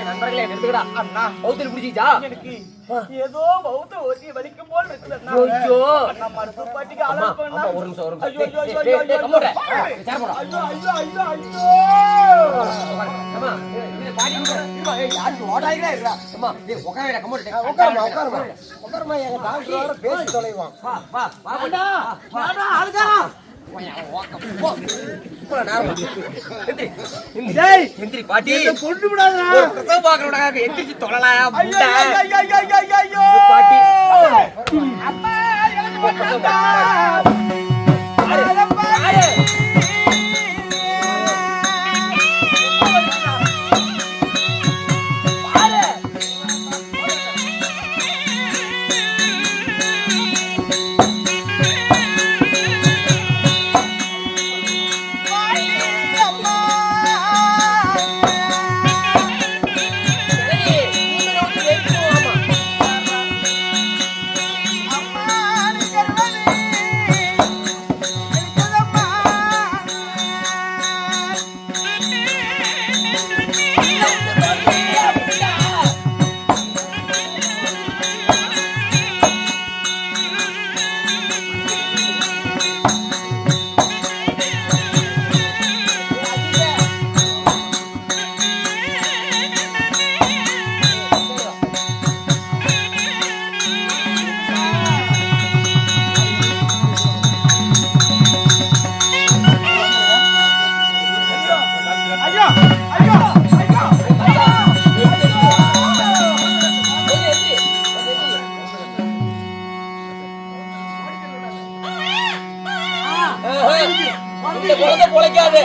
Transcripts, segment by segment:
நண்பர்களே நிறுத்துக்கடா. அண்ணா பௌத்தில் பிடிச்சிச்சா? எனக்கு ஏதோ பௌத்த ஓசி வலிக்கும் போல் இருக்குது அண்ணா. ஐயோ அண்ணா மருத்துவ பாட்டிக்கு ஆளா பண்ணா. ஒரு நிமிஷம் ஐயோ ஐயோ ஐயோ ஐயோ ஐயோ கம்முடா. சேர போடா. ஐயோ ஐயோ ஐயோ ஐயோ அம்மா இது பாடி இவா யாரு ஓடாயிரே இருக்கா. அம்மா டேய் உட்காருடா கம்முடா. உட்காருமா எங்க டாக்டரோட பேசி தொலைவான். வா வா வா அண்ணா நானா ஆளுகாரா. எந்திரி பாட்டி கொண்டு விடாதடா. பிரசவ பாக்குறவடா எந்திரிச்சு தொழலாம். ஐயோ ஐயோ ஐயோ ஐயோ பாட்டி அம்மா எனக்கு பக்கடா. இந்த குழந்தை பொழைக்காது.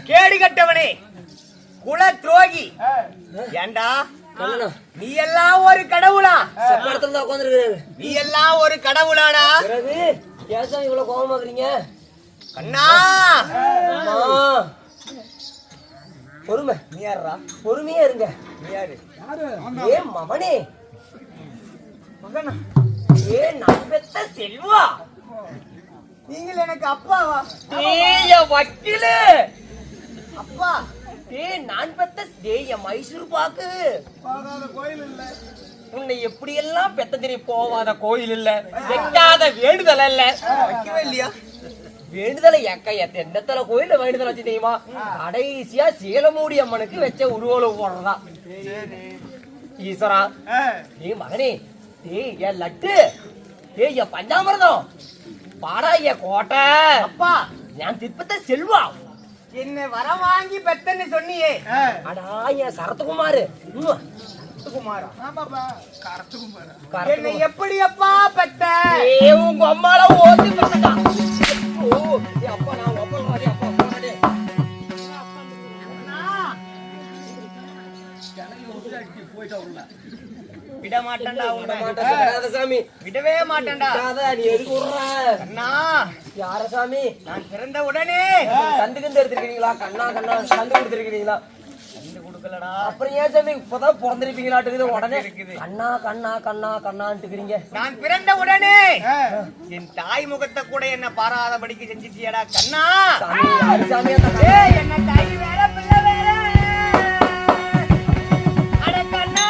கேடு கட்டவனே குல துரோகி ஏண்டா நீ எல்லாம் ஒரு கடவுளா? சப்பாடத்துல உட்கார்ந்திருக்காரு. நீ எல்லாம் ஒரு கடவுளாடா? பிறகு ஏன் இவ்வளவு கோவமாக்குறீங்க? கண்ணா பொறுமை. நீ யாரா? பொறுமையா இருங்க. நீ யாரு? ஏ மகனே, மகனா? ஏ நான் பெத்த செல்வா, நீங்கள் எனக்கு அப்பாவா? ஏய் வக்கீலே அப்பா. ஏய் நான் பெத்த தேய மைசூர் பாக்கு. போகாத கோயில் இல்ல. உன்னை எப்படி எல்லாம் பெத்த தெரிய போவாத கோயில் இல்ல, வைக்காத வேண்டுதல் இல்ல. வைக்கவே இல்லையா? வேண்டுதலை எந்தத்தல கோயில வேண்டுதல் வச்சு தெரியுமா? கடைசியா சேலமூடி அம்மனுக்கு வச்ச உருவல போடுறதா. ஈஸ்வரா, நீ மகனே, ஏய் என் லட்டு, ஏய் என் பஞ்சாமிரதம், பாடா என் கோட்டை. அப்பா நான் திப்பத்த செல்வா, என்ன வர வாங்கி பெத்தன்னு சொன்னியே. அடா என் சரத்குமாரு. குமாரா? கரத்துக்குமாரா? என்ன எப்படி அப்பா பெத்த? ஏ உங்க அம்மால ஓதி பெத்தடா. ஓ ஏ அப்பா, நான் அப்பா வாடி அப்பா போறடே. விட மாட்டேன்டா. சாமி விடவே மாட்டேன்டா. நீ எதுக்கு விடுற? அண்ணா யார சாமி? நான் பிறந்த உடனே கந்து கந்து எடுத்துருக்கீங்களா? கண்ணா கண்ணா கந்து கொடுத்துருக்கீங்களா? கண்டு கொடுக்கலடா. அப்புறம் ஏன் சாமி இப்பதான் பிறந்திருப்பீங்களாட்டு உடனே கண்ணா கண்ணா கண்ணா கண்ணான்ட்டுக்கிறீங்க? நான் பிறந்த உடனே என் தாய் முகத்தை கூட என்ன பாராதபடிக்கு செஞ்சிட்டியடா கண்ணா. சாமி யாரு சாமி? என்ன தாய் வேற பிள்ளை வேற. அட கண்ணா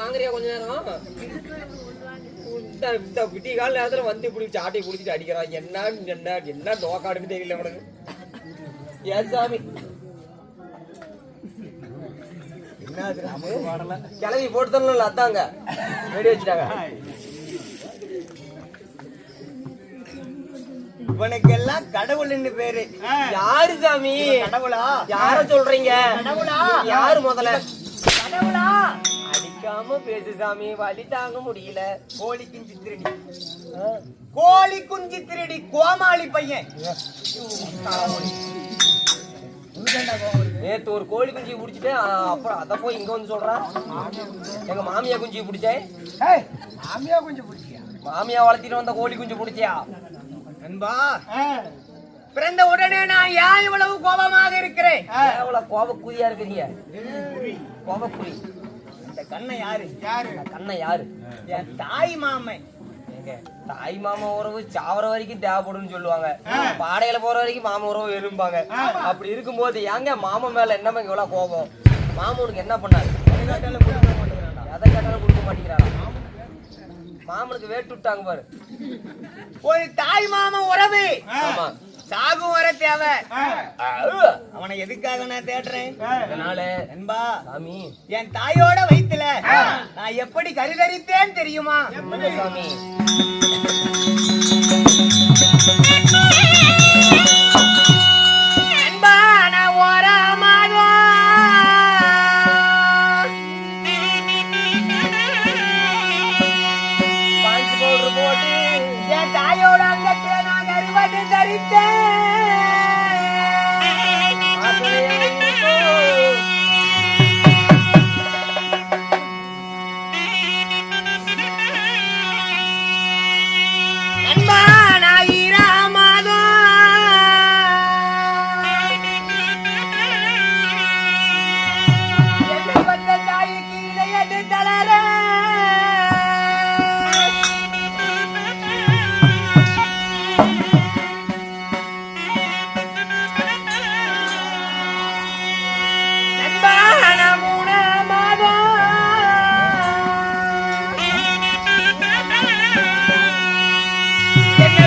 வாங்குறியா கொஞ்ச நேரம்? இந்த விட்டி கால நேரத்துல வந்து இப்படி சாட்டை குடிச்சிட்டு அடிக்கிறான். என்ன நோக்காடுன்னு தெரியல உனக்கு. ஏன் சாமி கிளவி போட்டு தரல அதாங்க ரெடி வச்சுட்டாங்க. இவனுக்கு எல்லாம் கடவுள்னு பேரு. யாரு சாமி? கடவுளா? யார சொல்றீங்க? கடவுளா? யாரு முதல்ல? கடவுளா? அடிக்காம பேசு சாமி, வலி தாங்க முடியல. கோழி குஞ்சு திருடி, கோழி குஞ்சு திருடி கோமாளி பையன். நேத்து ஒரு கோழி குஞ்சி பிடிச்சிட்டு அப்புறம் அத போய் இங்க வந்து சொல்றான். எங்க மாமியா குஞ்சி பிடிச்சேன். மாமியா குஞ்சு பிடிச்சியா? மாமியா வளர்த்திட்டு வந்த கோழி குஞ்சு பிடிச்சியா? நண்பா, பிறந்த உடனே நான் ஏன் இவ்வளவு கோபமாக இருக்கிறேன்? எவ்வளவு கோபக்குறியா இருக்கிறீங்க? கோபக்குறி. இந்த கண்ணை யாரு? கண்ணை யாரு? என் தாய் மாமன். தாய் மாமா உறவு சாவர வரைக்கும் தேவைப்படும்னு சொல்லுவாங்க. பாடையில போற வரைக்கும் மாமா உறவு விரும்பாங்க. அப்படி இருக்கும்போது ஏங்க மாமா மேல என்னமா இவ்வளவு கோபம்? மாமனுக்கு என்ன பண்ணாரு? எதை கேட்டாலும் கொடுக்க மாட்டேங்கிறாரா? மாமனுக்கு வேட்டு விட்டாங்க பாரு. ஒரு தாய் மாமா உறவு ஆமா, சாகும் வர தேவை. அவனை எதுக்காக நான் தேடுறேன்? அதனால நண்பா, சாமி என் தாயோட வயித்துல நான் எப்படி கருதரித்தேன் தெரியுமா? சாமி நண்பா, நான் ஒரு மாதம் பாஞ்சு பவுடர் போட்டு என் தாயோட அங்கத்துல நான் கருவட்டு தரித்தேன். நண்பா, நான் ஈராமாதம் என்னை பத்த தாய்க்கு இணையது தளர என்ன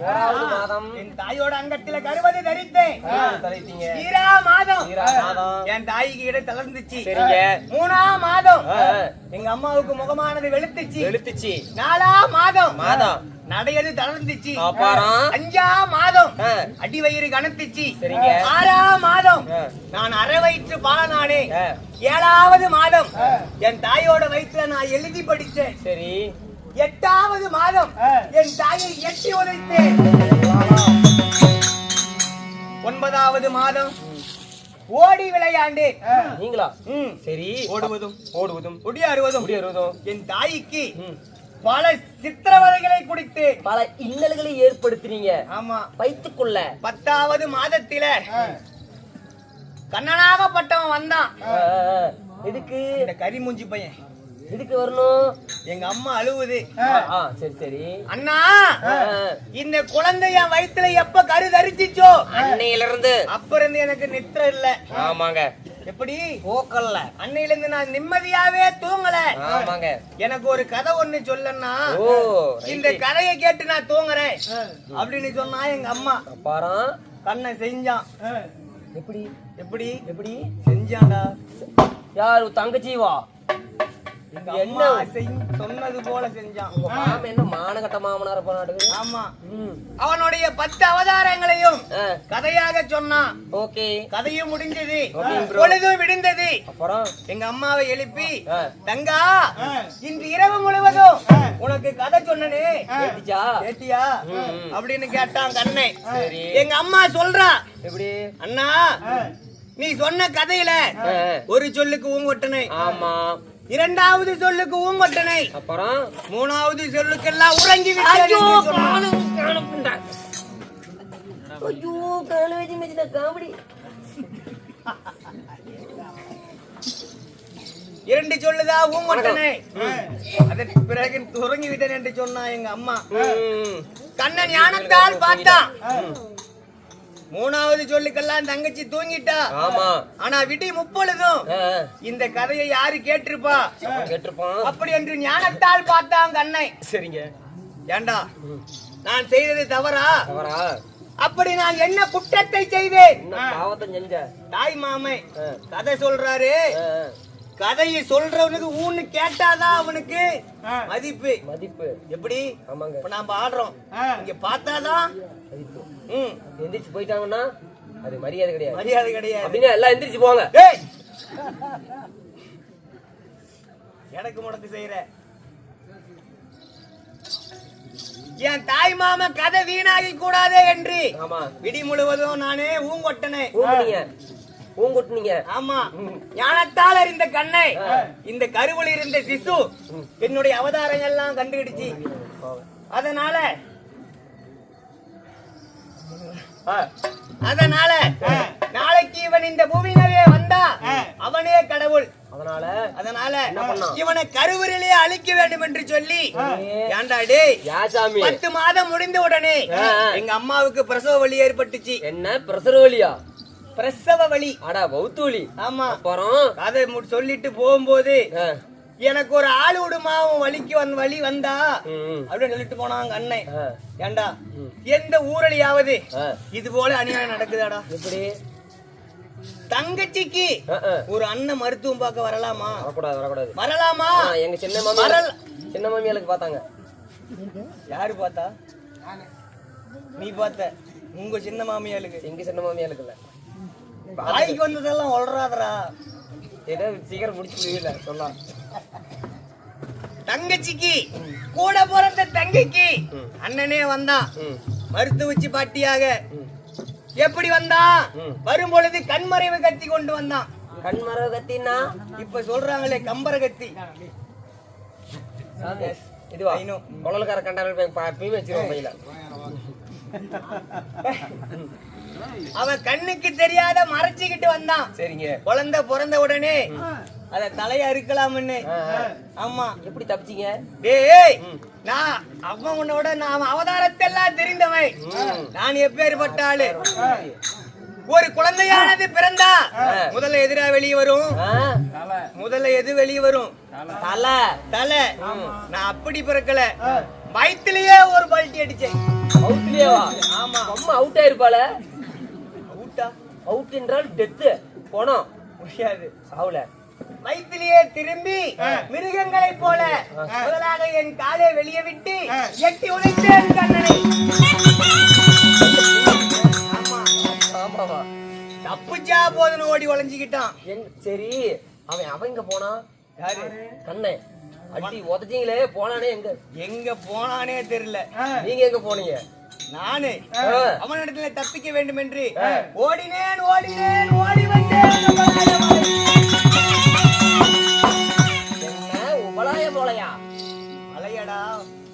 ஓராவது மாதம் என் தாயோட அங்கத்தில கருவதை தரித்தேன். தலைத்தீங்க. ஈரா மாதம் மாதம் என் தாய்க்கு இட தளர்ந்துச்சு. சரிங்க. 3ஆம் மாதம் எங்க அம்மாவுக்கு முகமானது வெளுத்துச்சு. 4ஆம் மாதம் நடையது தளர்ந்துச்சு. அப்புறம் 5ஆம் மாதம் அடிவயிறு கனத்துச்சு. சரிங்க. 6ஆம் மாதம் நான் அரை வயிற்று பாலனானே. 7ஆவது மாதம் என் தாயோட வயிற்றுல நான் எழுதி படிச்சேன். சரி. 8ஆவது மாதம் என் தாயை எட்டி உதைத்தேன். 9ஆவது மாதம் ஓடி விளையாண்டு. நீங்களா? சரி. ஓடுவதும் ஒடியாறுவதும் என் தாய்க்கு பல சித்திரவதைகளை குடித்து பல இன்னல்களை ஏற்படுத்தினீங்க. ஆமா. வைத்துக்குள்ள 10ஆவது மாதத்தில கண்ணனாகப்பட்டவன் வந்தான். எதுக்கு? இந்த கரிமூஞ்சி பையன் எதுக்கு வரணும்? எங்க அம்மா அழுவுது. சரி சரி. அண்ணா, இந்த குழந்தை என் வயித்துல எப்ப கரு தரிச்சிச்சோ அன்னையில இருந்து அப்ப இருந்து எனக்கு நித்திர இல்ல. ஆமாங்க. எப்படி? போக்கல்ல. அன்னையில இருந்து நான் நிம்மதியாவே தூங்கல. ஆமாங்க. எனக்கு ஒரு கதை ஒண்ணு சொல்லன்னா, ஓ, இந்த கதையை கேட்டு நான் தூங்குறேன் அப்படின்னு சொன்னா எங்க அம்மா. அப்புறம் கண்ணை செஞ்சான். எப்படி எப்படி எப்படி செஞ்சான்டா? யாரு? தங்கச்சிவா? என்ன சொன்னது போல செஞ்சான். மாமன் என்ன மானகட்ட மாமனார போனாட்டு? ஆமா. அவனுடைய 10 அவதாரங்களையும் கதையாக சொன்னான். ஓகே. கதையும் முடிஞ்சது, பொழுதும் விடிந்தது. அப்புறம் எங்க அம்மாவை எழுப்பி, தங்கா இன்று இரவு முழுவதும் உனக்கு கதை சொன்னனே கேட்டியா அப்படின்னு கேட்டான் கண்ணை. எங்க அம்மா சொல்றா, எப்படி? அண்ணா, நீ சொன்ன கதையில ஒரு சொல்லுக்கு ஊங்கொட்டனை, ஆமா, 2வது சொல்லுக்கு ஊங்கொட்டனை, அப்புறம் 3வது சொல்லுக்கெல்லாம் உறங்கி விட்டான். காமெடி. 2 சொல்லுதான் ஊங்கொட்டனை. அதற்கு பிறகு உறங்கி விட்டேன் என்று சொன்னா எங்க அம்மா. கண்ணன் ஞானத்தால் பார்த்தான். 3வது சொல்லுக்கெல்லாம் தங்கச்சி தூங்கிட்டா. ஆமா. ஆனா விடி முப்பொழுதும் இந்த கதையை யாரு கேட்டிருப்பா? அப்படி என்று ஞானத்தால் பார்த்தான் கண்ணை. சரிங்க. ஏண்டா, நான் செய்தது தவறா? அப்படி நான் என்ன குற்றத்தை செய்தேன்? தாய் மாமை கதை சொல்றாரு. கதையை சொல்றவனுக்கு ஊன்னு கேட்டாதான் அவனுக்கு மதிப்பு. எப்படி? இப்ப நாம ஆடுறோம், இங்க பார்த்தாதான் மதிப்பு. எந்திரிச்சு போயிட்டாங்கன்னா அது மரியாதை கிடையாது. அப்படின்னா எல்லாம் எந்திரிச்சு போங்க. எனக்கு முடக்கு செய்யற என் தாய் மாமா கதை வீணாகி கூடாதே என்று விடி முழுவதும் நானே ஊங்கொட்டினீங்க. ஆமா. ஞானத்தால் அறிந்த கண்ணை இந்த கருவில் இருந்த சிசு என்னுடைய அவதாரங்கள் எல்லாம் கண்டுகிடுச்சு. அதனால நாளைக்கு இவன் இந்த பூமியிலே வந்தா அவனே கடவுள். அதனால இவனை கருவறையிலே அழிக்க வேண்டும் என்று சொல்லி, ஏண்டா டேய், 10 மாதம் முடிந்த உடனே எங்க அம்மாவுக்கு பிரசவ வலி ஏற்பட்டுச்சு. என்ன பிரசவ வலியா? பிரசவ வலி. அடா, பௌத்து வலி. ஆமா. அப்புறம் அதை சொல்லிட்டு போகும்போது எனக்கு ஒரு ஆளு விடுமா, வலிக்கு வலி வந்தா அப்படின்னு சொல்லிட்டு போனாங்க அண்ணன். ஏண்டா, எந்த ஊரலியாவது இது போல அநியாயம் நடக்குதாடா? எப்படி? தங்கச்சிக்கு ஒரு அண்ணன் மருத்துவம் பார்க்க வரலாமா? வரலாமா? எங்க சின்ன மாமியாளுக்கு பார்த்தாங்க. யாரு பார்த்தா? நீ பார்த்த? உங்க சின்ன மாமியாளுக்கு? எங்க சின்ன மாமியாளுக்கு இல்ல. வாய்க்கு வந்ததெல்லாம் ஒளராதரா. ஏதோ சீக்கிரம் முடிச்சுல சொல்லலாம். தங்கச்சிக்கு கூட பிறந்த தங்கைக்கு அண்ணனே வந்தான் மருத்துவச்சி பாட்டியாக. எப்படி வந்தான்? வரும்பொழுது கண்மறைவு கத்தி கொண்டு வந்தான். கண்மறைவு கத்தினா இப்ப சொல்றாங்களே கம்பர கத்தி. இதுவா? குழல்கார கண்டாலும் வச்சிருவோம் பையில. அவன் கண்ணுக்கு தெரியாத மறைச்சுக்கிட்டு வந்தான். சரிங்க. குழந்தை பிறந்த உடனே அத தலைய அறுக்கலாம்னு. ஆமா. எப்படி தப்பிச்சீங்க? டேய், நான் அவனோட நான் அவதாரத்தை எல்லாம் தெரிந்தவன். நான் எப்பேற்பட்ட ஆளு? ஒரு குழந்தையானது பிறந்தா முதல்ல எதிரா வெளியே வரும். முதல்ல எது வெளியே வரும்? தலை. நான் அப்படி பிறக்கல. வயிற்றுலயே ஒரு பல்ட்டி அடிச்சேன். அவுட்லயேவா? ஆமா. அம்மா அவுட் ஆயிருப்பாள. அவுட்டா? அவுட் என்றால் டெத்து, போனோம், முடியாது, சாவுல. வயிற்றிலேயே திரும்பி மிருகங்களை போல முதலாக என் காலை வெளியே விட்டு எட்டி உதைத்தேன் கண்ணனை. ஆமாவா? தப்புச்சா போதுன்னு ஓடி ஒளிஞ்சுக்கிட்டான். சரி, அவன் எங்க போனா? யாரு? கண்ணை அடி உதச்சிங்களே, போனானே எங்க? எங்க போனானே தெரியல. நீங்க எங்க போனீங்க? நானு அவனிடத்துல தப்பிக்க வேண்டும் என்று ஓடினேன் ஓடினேன் ஓடி வந்தேன். என்ன உபலாய மலையா? மலையடா,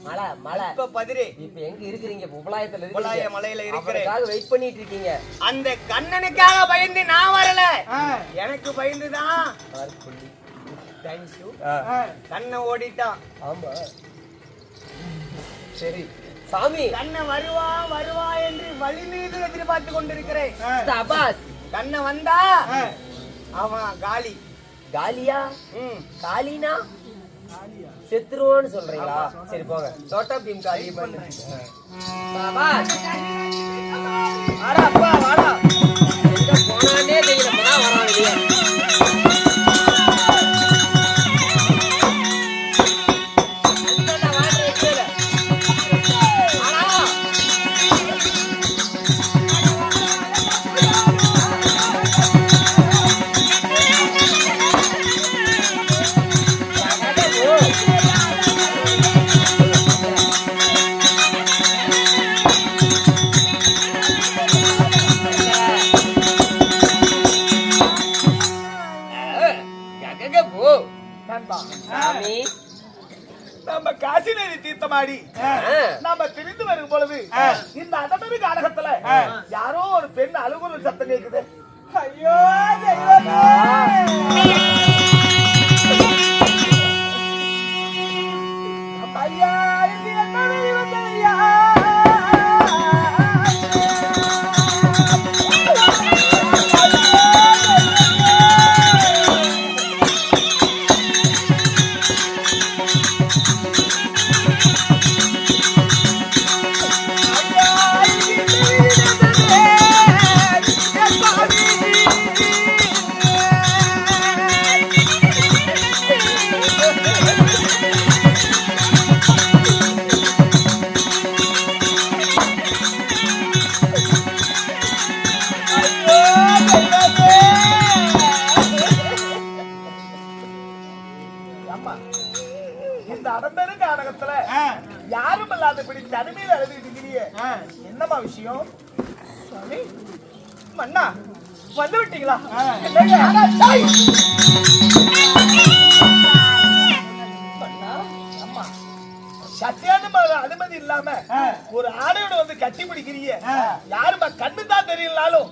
மலை மலை. இப்ப பதிரு. இப்ப எங்க இருக்கிறீங்க? உபலாயத்துல உபலாய மலையில இருக்கிறேன். வெயிட் பண்ணிட்டு இருக்கீங்க. அந்த கண்ணனுக்காக பயந்து நான் வரல, எனக்கு பயந்துதான். கண்ண ஓடிட்டான். ஆமா, சரி சாமி. கண்ண வருவா வருவா என்று வழி மீது எதிர்பார்த்து கொண்டிருக்கிறேன். கண்ண வந்தா அவன் காலி. காலியா? காலினா செத்துருவோன்னு சொல்றீங்களா? சரி போங்க, சோட்டா பீம் காலி பண்ணு. வாடா அப்பா வாடா. எங்க போனானே தெரியல, வரான் வெளியே. நம்ம காசி நதி தீர்த்தமாடி நம்ம திரிந்து வரும் பொழுது இந்த அதமரு காலகத்துல யாரோ ஒரு பெண் அழுகுற சத்தம் கேக்குது. ஐயோ ஐயா, இது என்ன வெளி வந்ததையா? இந்த அடம்பெரு நாடகத்துல யாரும் இல்லாதபடி தனிமையில் அழுதுகிட்டீங்க. என்னமா விஷயம்? மன்னா வந்து விட்டீங்களா? சத்தியான அனுமதி இல்லாம ஒரு ஆடையோட வந்து கட்டி பிடிக்கிறீங்க. யாருமா கண்ணு தான் தெரியலனாலும்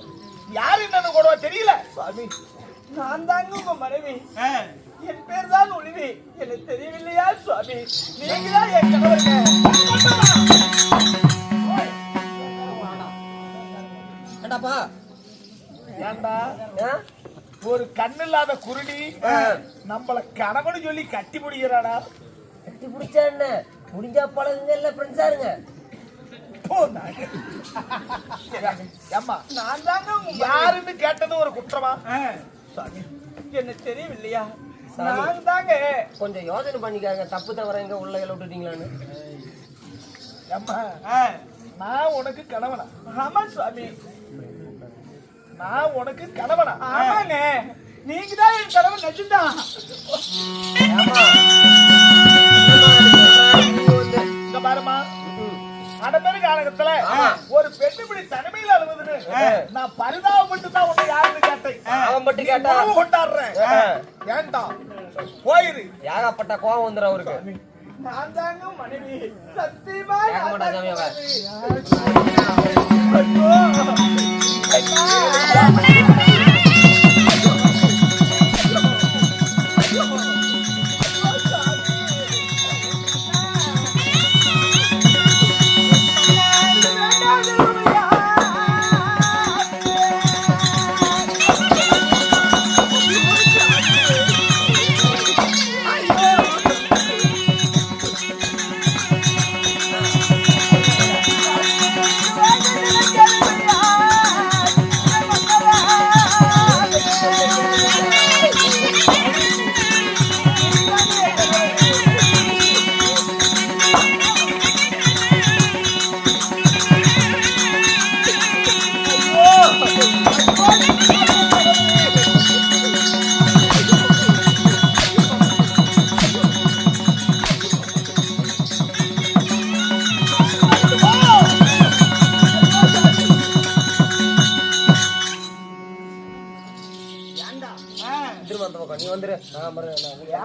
யாரு என்னன்னு கூட தெரியல. சுவாமி, நான் தாங்க உங்க மனைவி. என் பேர் தான் ஒளிவி. எனக்கு தெரியவில்லையா சுவாமி? நீங்க தான் என் கணவருங்க. ஒரு கண்ணு இல்லாத குருடி நம்மள கணவனு சொல்லி கட்டி பிடிக்கிறானா? கட்டி பிடிச்சா என்ன? முடிஞ்சா பழகுங்க, இல்ல ஃப்ரெண்ட்ஸா இருங்க. நான் தாங்க யாருன்னு கேட்டது ஒரு குற்றமா? என்ன தெரியவில்லையா? நான் தாங்க. கொஞ்சம் யோசனை பண்ணிக்காங்க, தப்பு தவற எங்க உள்ள விட்டுட்டீங்களான்னு. அம்மா, நான் உனக்கு கணவனா? ஆமா சுவாமி, நான் உனக்கு கணவனா? ஆமாங்க, நீங்க தான் என் கணவன். நச்சுதான் இந்த பாருமா, அடம்பெரு காலகத்துல ஒரு பெண்ணு இப்படி தனிமையில் அழுவதுன்னு நான் பரிதாபப்பட்டு தான் உன்னை யாருன்னு கேட்டேன். அவன் மட்டும் கேட்டா கொண்டாடுறேன். வேண்டாம், போயிரு. யாராப்பட்ட கோவம் வந்துடும் அவருக்கு. நான் தாங்க மனைவி. சத்தியமா கேட்க மாட்டாங்க அவன்.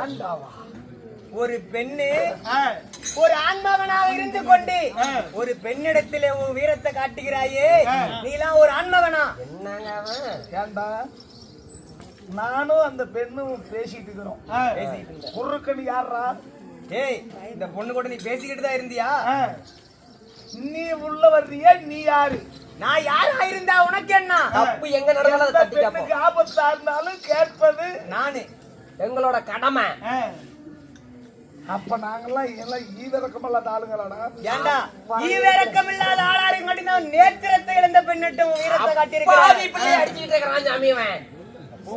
ஏண்டாவா ஒரு பெண்ணு ஒரு ஆண்மகனாக இருந்து கொண்டு ஒரு பெண்ணிடத்திலே உன் வீரத்தை காட்டுகிறாயே, நீலாம் ஒரு ஆண்மகனா? என்னங்க அவன்? ஏண்டா நானும் அந்த பெண்ணும் பேசிட்டு இருக்கிறோம். குறுக்கணி யாரா? ஏய், இந்த பொண்ணு கூட நீ பேசிக்கிட்டு தான் இருந்தியா? நீ உள்ள வர்றிய, நீ யாரு? நான் யாரா இருந்தா உனக்கு என்ன? தப்பு எங்க நடந்தாலும் அதை தட்டி கேட்போம். பெண்ணுக்கு ஆபத்தா இருந்தாலும் கேட்பது நானு. எங்களோட கடமை. அப்ப நாங்கெல்லாம் எல்லாம் ஈவிரக்கமில்லாத ஆளுங்களாடா. ஏண்டா ஈவிரக்கமில்லாத ஆளாருக்கு மட்டும்தான் நேத்திரத்தை இழந்த பெண்ணிட்ட உன் வீரத்தை காட்டியிருக்கிறான். அடிச்சுட்டு இருக்கிறான் சாமி அவன். ஓ,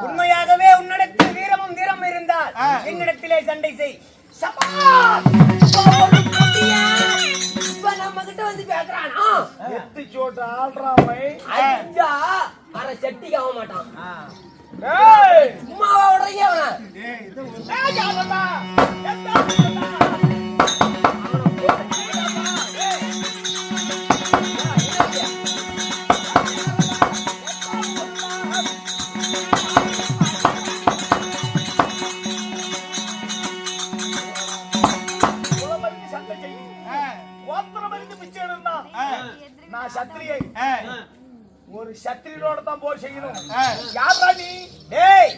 உண்மையாகவே உன்னிடத்தில் வீரமும் வீரம் இருந்தால் என்னிடத்திலே சண்டை செய். நம்ம கிட்ட வந்து பேசுறானா? எட்டு சோட்டு ஆள்றாமை அடிச்சா அரை சட்டிக்கு ஆக மாட்டான். சும்மாவா விடுறீங்க அவனை? நான் சத்திரியை ஒரு சத்திரியோட தான் போர் செய்யணும். யாரா நீ? டேய்,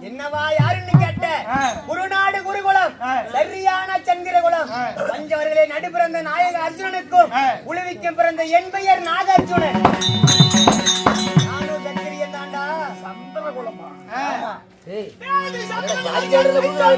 என்னவா யாருன்னு கேட்ட? குருநாடு குருகுலம், சரியான சந்திரகுலம், பஞ்சவர்களே நடு பிறந்த நாயக அர்ஜுனனுக்கும் உழுவிக்கும் பிறந்த என் பெயர் நாகார்ஜுனன். நானும் சத்திரியன் தாண்டா. சந்திரகுலமா? ஏய், ஜாதி ஜாடுறத புரியுதா?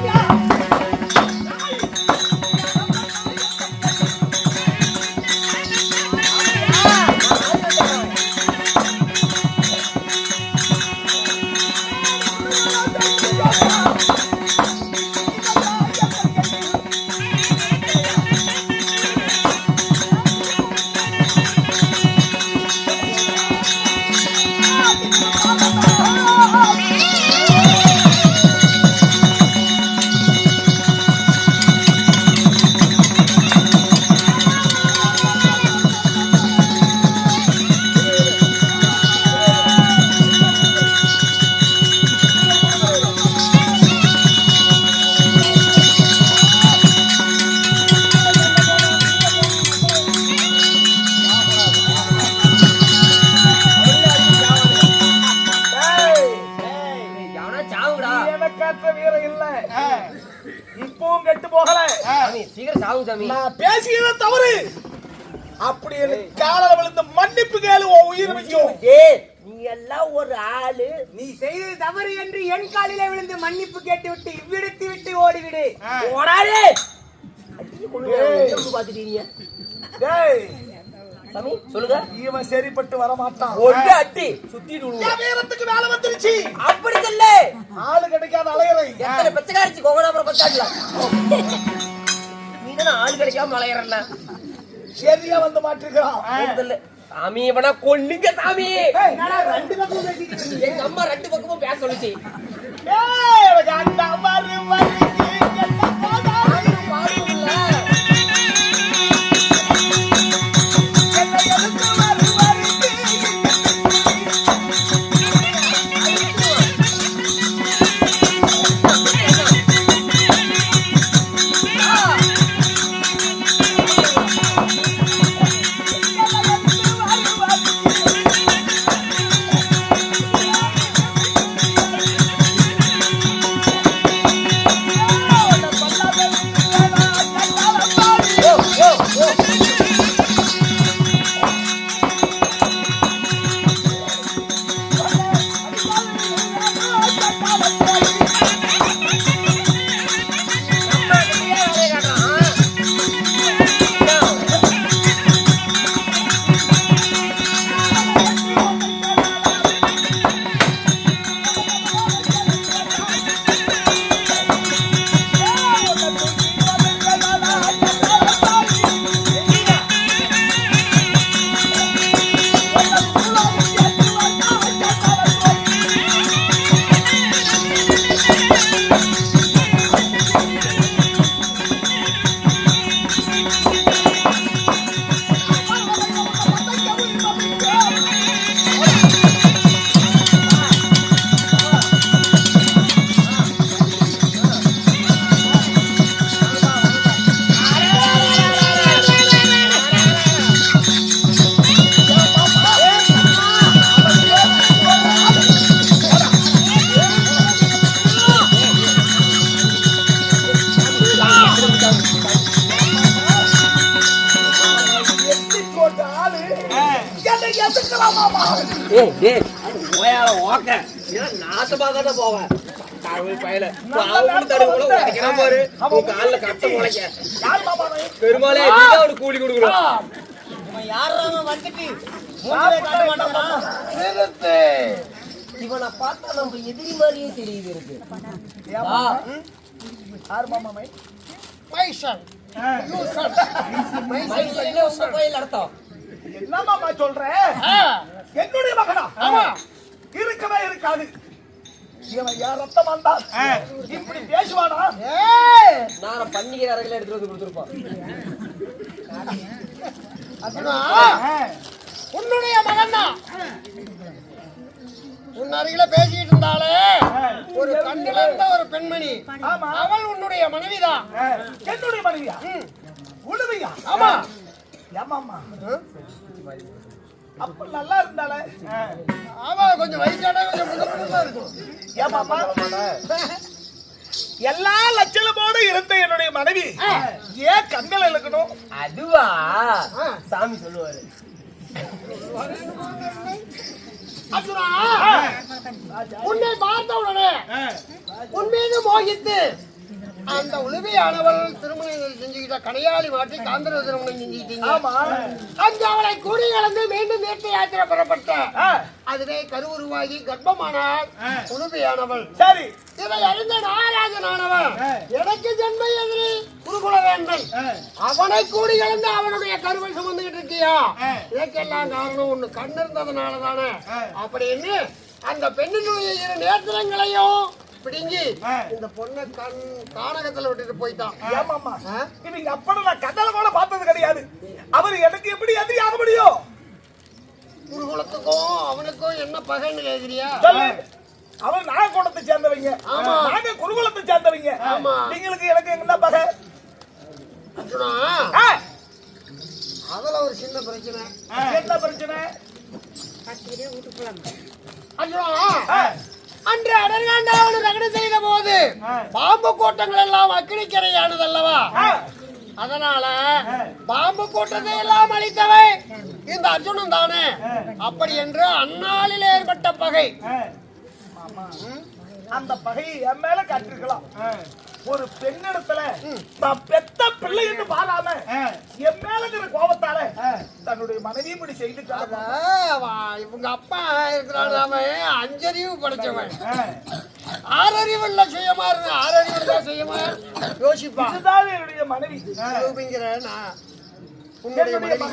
இப்பவும் கெட்டு போகல. சீக்கிரம் சாவும் சாமி. நான் பேசியது தவறு. அப்படி காலில் விழுந்து மன்னிப்பு கேளு, உன் உயிர் மிச்சம். நீ எல்லாம் ஒரு ஆளு. நீ செய்தது தவறு என்று என் காலிலே விழுந்து மன்னிப்பு கேட்டு விட்டு இவ்விடத்தை விட்டு ஓடிவிடு. ஓடாதே. பாத்துட்டீங்க சாமி, சொல்லுங்க. இவன் சரிப்பட்டு வர மாட்டான். ஒரு அட்டி சுத்திட்டு வீரத்துக்கு வேலை வந்துருச்சு. அப்படி சொல்லு. ஆளு கிடைக்காத அலையறை. எத்தனை பச்சைக்காரிச்சு கோகனாபுரம் பச்சாட்டுல நீ தானே ஆளு கிடைக்காம அலையறல. சரியா வந்து மாட்டிருக்கான். சாமி இவனா கொல்லுங்க சாமி. ரெண்டு பக்கமும் பேசிட்டு எங்க அம்மா ரெண்டு பக்கமும் பேச சொல்லுச்சு. இருக்கலாம் மாமா. போயால ஓக்க நாசமாகாத போவேன் பயல தடுக்கல உடைக்கிறான் பாரு உன் காலில் கட்ட முளைக்க யார் மாமா அவன்? பெருமாளே ஒரு கூலி கொடுக்குறோம் யாரும் வந்துட்டு நிறுத்து. இவனை பார்த்தா நம்ம எதிரி மாதிரியே தெரியுது இருக்கு ஏன் மாமா? யார் மாமா அவன்? மைசன் கோயில் அர்த்தம் என்ன மாமா சொல்ற? என்னுடைய மகனா? இருக்கவே இருக்காது. இவன் யார் ரத்தம் வந்தா இப்படி பேசுவானா? நான் பண்டிகை அறையில எடுத்துட்டு வந்து கொடுத்துருப்பான் உன்னுடைய மகன் தான். உன் அருகில பேசிட்டு இருந்தாலே ஒரு கண்ணிலிருந்த ஒரு பெண்மணி. ஆமா. அவள் உன்னுடைய மனைவிதான். என்னுடைய மனைவியா? உழுவியா? ஆமா. ஏமாமா அப்ப நல்லா இருந்தாலே. ஆமா, கொஞ்சம் வயசான கொஞ்சம் முகமுகமா இருக்கும். ஏமாமா எல்லா லட்சணமோடு இருந்த என்னுடைய மனைவி ஏன் கண்கள் இழுக்கணும்? அதுவா சாமி சொல்லுவாரு அசுரா, உன்னை பார்த்த உடனே உன் மீது மோகித்து அந்த உளவியானவள் திருமணம் செஞ்சுக்கிட்ட கடையாளி மாற்றி காந்தர திருமணம் செஞ்சுக்கிட்டீங்க. அங்கு அவளை கூடி கலந்து மீண்டும் நேற்று யாத்திரை பெறப்பட்ட அதுவே கருவுருவாகி கர்ப்பமானாள் உளவியானவள். சரி, இதை அறிந்த நாராஜனானவன் எனக்கு ஜென்ம எதிரி குருகுல வேந்தன் அவனை கூடி கலந்து அவனுடைய கருவை சுமந்துகிட்டு இருக்கியா? இதற்கெல்லாம் காரணம் ஒண்ணு கண் இருந்ததுனால தானே அப்படின்னு அந்த பெண்ணினுடைய இரு நேத்திரங்களையும் பிடிங்கி இந்த பொண்ணை கானகத்துல விட்டுட்டு போயிட்டான். ஏமாமா இவங்க அப்பட நான் கதல கூட பார்த்தது கிடையாது. அவர் எனக்கு எப்படி எதிரி ஆக முடியும்? குருகுலத்துக்கும் அவனுக்கும் என்ன பகைன்னு கேக்குறியா? அவர் நாககுலத்தை சேர்ந்தவங்க, நாங்க குருகுலத்தை சேர்ந்தவங்க. நீங்களுக்கு எனக்கு என்ன பகை? அதுல ஒரு சின்ன பிரச்சனை. என்ன பிரச்சனை? அன்று அடர்காண்டாவன் ரகடு செய்த போது பாம்பு கூட்டங்கள் எல்லாம் அக்கினிக்கரையானது அல்லவா? அதனால பாம்பு கூட்டத்தை எல்லாம் அழித்தவை இந்த அர்ஜுனன் தானே. அப்படி என்று அந்நாளில் ஏற்பட்ட பகை. அந்த பகையை என் மேல காட்டிருக்கலாம். ஒரு பெண்ணிடத்துல நான் பெத்த பிள்ளை என்று பாராம என் மேல இருக்கிற கோபத்தால தன்னுடைய மனைவி இப்படி செய்துட்டாங்க. இவங்க அப்பா இருக்கிறான், அவன் அஞ்சறிவு படைச்சவன். ஆறறிவு இல்ல சுயமா இருக்கு, ஆறறிவு இல்ல சுயமா யோசிப்பான். இதுதான் என்னுடைய மனைவி. உன்னுடைய மகன்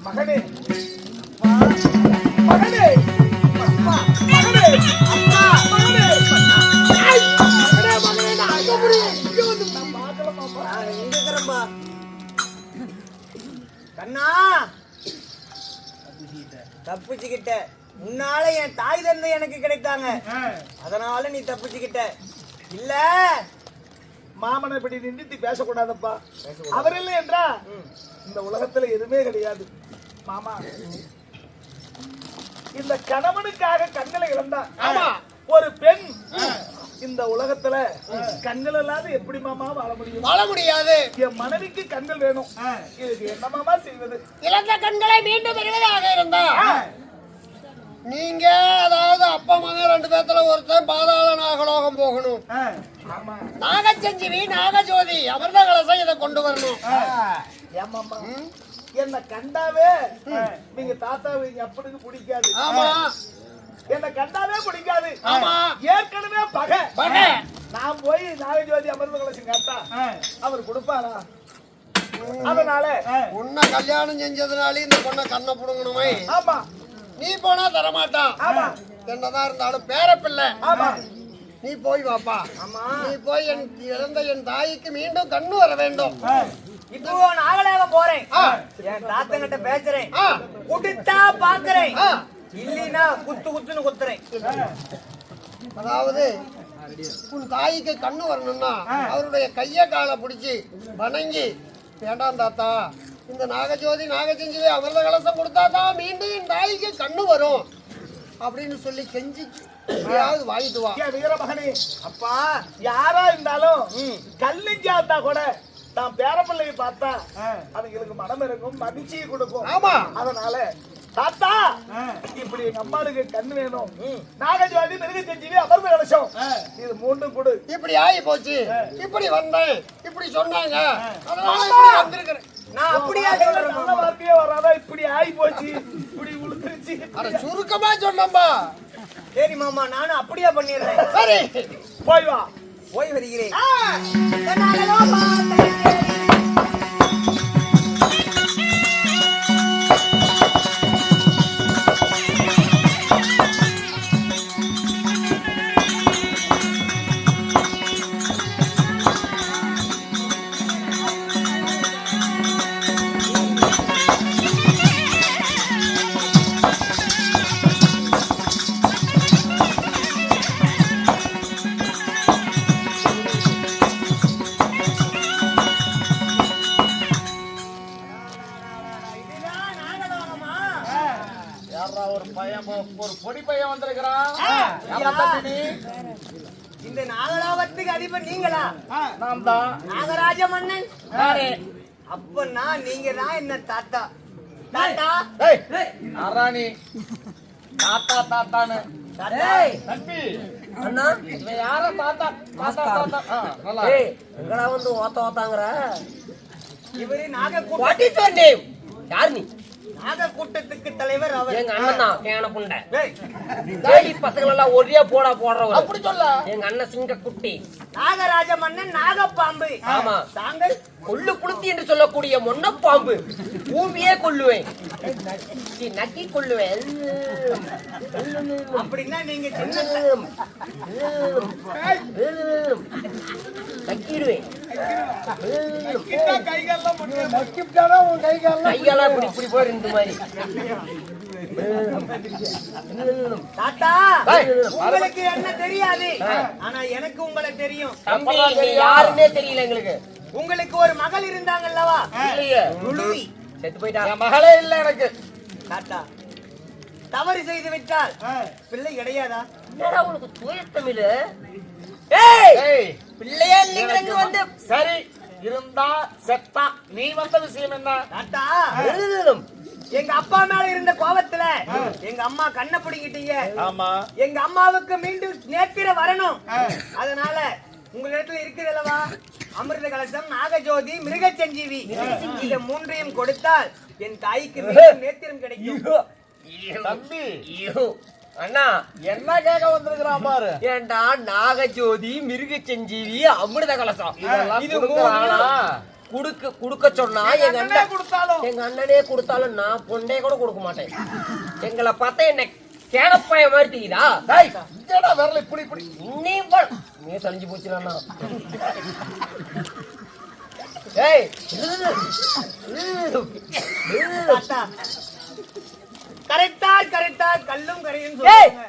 மகனே மகனே அப்பா மகனே அப்பா மகனே கண்ணா தப்பிச்சுக்கிட்ட. உன்னால என் தாய் தந்தை எனக்கு கிடைத்தாங்க, அதனால நீ தப்பிச்சுக்கிட்ட. இல்ல மாமனை இப்படி நின்றுட்டு பேசக்கூடாதப்பா. அவர் இல்லை என்றா இந்த உலகத்துல எதுவுமே கிடையாது. மாமா இந்த கணவனுக்காக கண்களை இழந்தா ஒரு பெண் இந்த உலகத்துல கண்கள் இல்லாத எப்படி மாமா வாழ முடியும்? வாழ முடியாது. என் மனைவிக்கு கண்கள் வேணும். இதுக்கு என்ன மாமா செய்வது? இழந்த கண்களை மீண்டும் பெறுவதாக இருந்தா நீங்க அதாவது அப்பா மகன் ரெண்டு பேர்த்துல ஒருத்தன் பாதாள நாகலோகம் போகணும். நாகச்சஞ்சிவி நாகஜோதி அமிர்த கலசம் இதை கொண்டு வரணும். ஏமாமா என்ன கண்டாவே நீங்க தாத்தாவை எப்படிக்கு பிடிக்காது. ஆமா, என்ன கண்டாவே பிடிக்காது. ஆமா, ஏற்கனவே பகை. நான் போய் நாகஜோதி அமிர்த கலசம் கேட்டா அவர் கொடுப்பாரா? அதனால உன்னை கல்யாணம் செஞ்சதுனால இந்த பொண்ணை கண்ணை புடுங்கணுமே. ஆமா, நீ போனா தரமாட்டான். ஆமா, என்னதான் இருந்தாலும் பேரப்பிள்ளை. ஆமா, நீ போய் வாப்பா. நீ போய் என் இறந்த என் தாய்க்கு மீண்டும் கண்ணு வர வேண்டும். இப்போ நாகலாகம் போறேன், என் தாத்தங்கிட்ட பேசுறேன், குடித்தா பாக்குறேன், இல்லைன்னா குத்து குத்துன்னு குத்துறேன். அதாவது உன் தாய்க்கு கண்ணு வரணும்னா அவருடைய கைய காலை பிடிச்சி வணங்கி, வேண்டாம் தாத்தா, இந்த நாகஜோதி நாகச்சஞ்சிவி அமிர்த கலசம் கொடுத்தாதான் மீண்டும் என் தாய்க்கு கண்ணு வரும் அப்படின்னு சொல்லி கெஞ்சி யாராவது வாங்கிட்டு வா. வீர மகனே, அப்பா யாரா இருந்தாலும் கல்லிஞ்சாத்தா கூட நான் பேரப்பிள்ளையை பார்த்தா அதுங்களுக்கு மனம் இருக்கும், மகிழ்ச்சியை கொடுக்கும். ஆமா. அதனால தாத்தா இப்படி எங்க அம்மாளுக்கு கண்ணு வேணும், நாகஜோதி, மிருகச்செஞ்சிவி, அமர்வு கலசம், இது மூன்றும் கொடு. இப்படி ஆகி போச்சு, இப்படி வந்தேன், இப்படி சொன்னாங்க, அதனால இப்படி வந்திருக்கிறேன். நான் அப்படியே சொல்றேன். நல்ல வார்த்தையே வராதா? இப்படி ஆகி போச்சு, இப்படி உளுந்துருச்சு. அட சுருக்கமா சொன்னம்பா. சரி மாமா, நானும் அப்படியே பண்ணிடுறேன். சரி, போய் வா. போய் வருகிறேன். ஒரு பொடி பையன் வந்திருக்கிறான். இந்த நாகலோகத்துக்கு அதிபர் நீங்களா? நாம் தான். நாகராஜ மன்னன். அப்பன்னா நீங்க தான் என்ன தாத்தா. தாத்தா அராணி தாத்தா தாத்தான்னு தம்பி. அண்ணா இவன் யார தாத்தா தாத்தா தாத்தா? நல்லா எங்கடா வந்து ஓத்த ஓத்தாங்கற? இவரு நாகக்கூட்டம். What is your name? யார் நீ? நாகக்கூட்டத்துக்கு தலைவர் அவர். எங்க அண்ணன் தான் கேன புண்டை. கேடி பசங்க எல்லாம் ஒரே போடா போடுறவர். அப்படி சொல்ல. எங்க அண்ணன் சிங்க குட்டி. நாகராஜ மன்னன் நாகப்பாம்பு. ஆமா. தாங்கள் கொள்ளு குளுத்தி என்று சொல்லக்கூடிய மொன்னப்பாம்பு. பூமியே கொல்லுவேன், நக்கி கொல்லுவேன். அப்படின்னா நீங்க சின்ன நக்கிடுவேன். கைகால இப்படி இப்படி போய் இந்த மாதிரி. தாத்தா உங்களுக்கு என்ன தெரியாது, ஆனா எனக்கு உங்களை தெரியும். தம்பி நீ யாருன்னே தெரியல எங்களுக்கு. உங்களுக்கு ஒரு மகள் இருந்தாங்கல்லவா? இல்லையே, துளுவி. செத்து போயிட்டா. என் மகளே இல்ல எனக்கு. தாத்தா தவறு செய்து விட்டால் பிள்ளை கிடையாதா? என்னடா உனக்கு தூய தமிழ்? ஏய் ஏய், பிள்ளையே இல்லைங்க இங்க வந்து. சரி இருந்தா செத்தா, நீ வந்த விஷயம் என்ன? தாத்தா எழுதுதும். எங்க அப்பா மேல இருந்த கோபத்துல எங்க அம்மா கண்ணை பிடிங்கிட்டீங்க. ஆமா. எங்க அம்மாவுக்கு மீண்டும் நேத்திர வரணும். அதனால உங்களிடத்துல இருக்குதல்லவா அமிர்த கலசம், நாகஜோதி, மிருகச்சஞ்சீவி, இந்த மூன்றையும் கொடுத்தால் என் தாய்க்கு மீண்டும் நேத்திரம் கிடைக்கும். தம்பி ஐயோ அண்ணா என்ன கேட்க வந்திருக்கிறான் பாரு. ஏண்டா நாகஜோதி, மிருக செஞ்சீவி, அமிர்த கலசம் இதெல்லாம் இது கொடுக்கறானா? குடுக்க சொன்னா எங்க அண்ணன் கொடுத்தாலும் எங்க அண்ணனே கொடுத்தாலும் நான் பொண்டே கூட கொடுக்க மாட்டேன். எங்களை பார்த்தா என்ன கேனப்பாய மாதிரி தெரியுதா? டேய் இங்கடா வரல இப்படி இப்படி. நீ சலிஞ்சு போச்சுனா. ஏய் தாத்தா கரைத்தால் கல்லும் கரையும் சொல்லுவாங்க.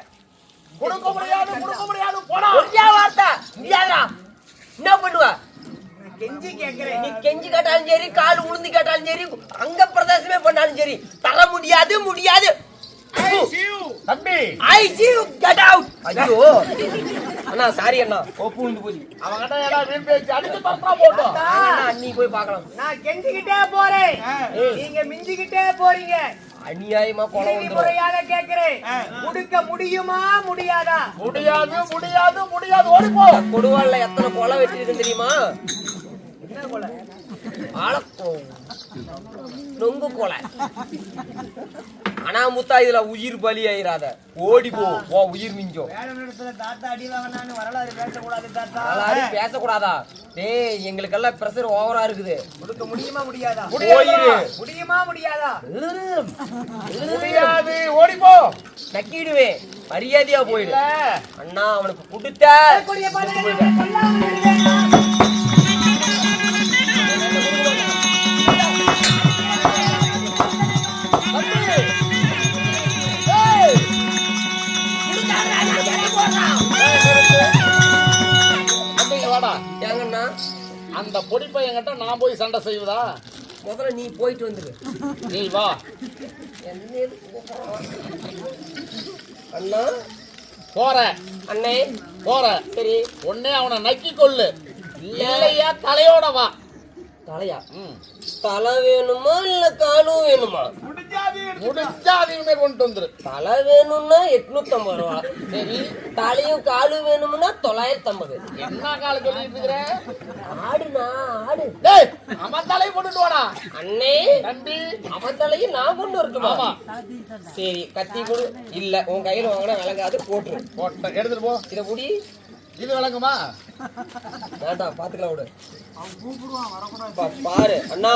கொடுக்க முடியாது போடா. ஒரே வார்த்தை முடியாதா? என்ன பண்ணுவ? கெஞ்சி கேக்குறேன். நீ கெஞ்சி கேட்டாலும் சரி, கால் உளுந்து கேட்டாலும் சரி, அங்க பிரதேசமே பண்ணாலும் சரி, தர முடியாது. தம்பி I see you, get out. ஐயோ அண்ணா சாரி அண்ணா, ஒப்பு விழுந்து போச்சு. அவங்கிட்ட ஏடா வீண் பேச்சு அடிச்சு தப்பா போட்டோம். அண்ணா அண்ணி போய் பார்க்கலாம். நான் கெஞ்சிக்கிட்டே போறேன், நீங்க மிஞ்சிக்கிட்டே போறீங்க. அநியாயமா கொலை வந்துரும். முறையாக கேக்குறேன், முடிக்க முடியுமா முடியாதா? முடியாது ஓடிப்போ. கொடுவாள்ல எத்தனை கொலை வெட்டிருக்கு தெரியுமா? என்ன போல ஆளக்கோ நொங்கு கொலை. அனாமுத்தா இதுல உயிர் பலி ஆயிராத, ஓடி போ, உயிர் மிஞ்சோம். தாத்தா அடி வாங்கினான்னு வரலாறு பேசக்கூடாது தாத்தா. வரலாறு பேசக்கூடாதா? டேய் எங்களுக்கெல்லாம் பிரஷர் ஓவரா இருக்குது. கொடுக்க முடியுமா முடியாதா? போயிரு. முடியாதா? முடியாது ஓடிப்போ. நக்கிடுவேன், மரியாதையா போயிடு. அண்ணா அவனுக்கு கொடுத்த அந்த பொடி பையன்கிட்ட நான் போய் சண்டை செய்வதா? முதல்ல நீ போயிட்டு வந்துரு. நீ வா. அண்ணா போற அண்ணே போற. சரி உடனே அவனை நக்கி கொள்ளு, இல்லையா தலையோட வா. தலையா தலை வேணுமா இல்ல காலும் வேணுமா? முடிஞ்சாதையுமே கொண்டு வந்துரு. தலை வேணும்னா 850 ரூபா. சரி, தலையும் காலும் வேணும்னா 950. என்ன கால சொல்லிட்டு இருக்கிற? ஆடுனா ஆடு. டேய், அவன் தலையை கொண்டுட்டு வாடா. அண்ணே தம்பி, அவன் தலையும் நான் கொண்டு வரட்டுமா? சரி, கத்தி கொடு. இல்ல, உன் கையில வாங்கினா விளங்காது, போட்டுரு. போட்ட எடுத்துட்டு போ. இத முடி. இது விளங்குமா? வேண்டாம், பாத்துக்கலாம் விடு. பாரு அண்ணா,